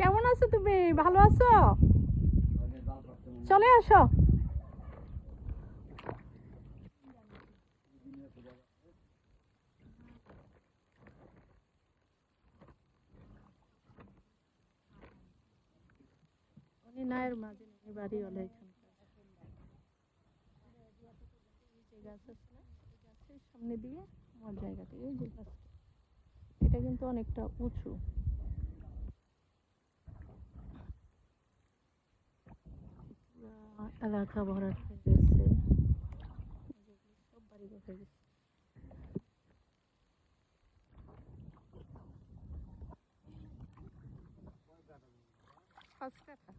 কেমন আছো তুমি? ভালো আছো? চলে আসো। উনি নায়ের মাঝে উনি বাড়ি হলো এখানকার। এই যে গাছ আছে না, এই গাছের সামনে দিয়ে আমার জায়গাটা, এই যে গাছটা, এটা কিন্তু অনেকটা উঁচু। পুরা এলাকা ভরাট হয়ে গেছে, সব বাড়ি হয়ে গেছে। 5 কাঠা।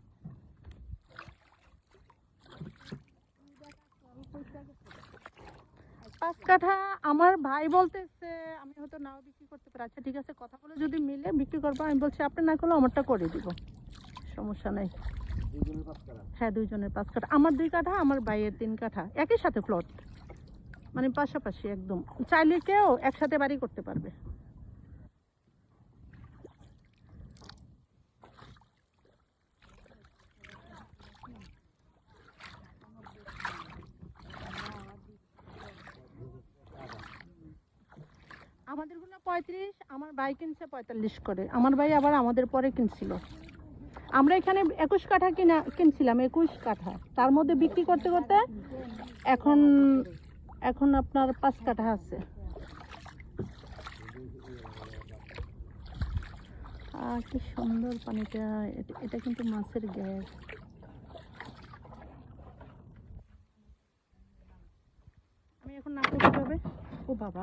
5 কাঠা আমার ভাই বলতেছে আমি হয়তো নাও বিক্রি করতে পারি। আচ্ছা ঠিক আছে, কথা বলে যদি মিলে বিক্রি করবো। আমি বলছি আপনি না করলে আমারটা করে দিব, সমস্যা নাই। হ্যাঁ, 2 জনের 5 কাঠা, আমার 2 কাঠা, আমার ভাইয়ের 3 কাঠা, একই সাথে প্লট, মানে পাশাপাশি একদম। চাইলে কেউ একসাথে বাড়ি করতে পারবে। আমাদেরগুলো 35, আমার ভাই কিনছে 45 করে। আমার ভাই আবার আমাদের পরে কিনছিল। আমরা এখানে 21 কাঠা কিনছিলাম, 21 কাঠা, তার মধ্যে বিক্রি করতে করতে এখন এখন আপনার 5 কাঠা আছে। কি সুন্দর পানিটা। এটা কিন্তু মাছের গ্যাস। আমি এখন নামবো কিভাবে? ও বাবা।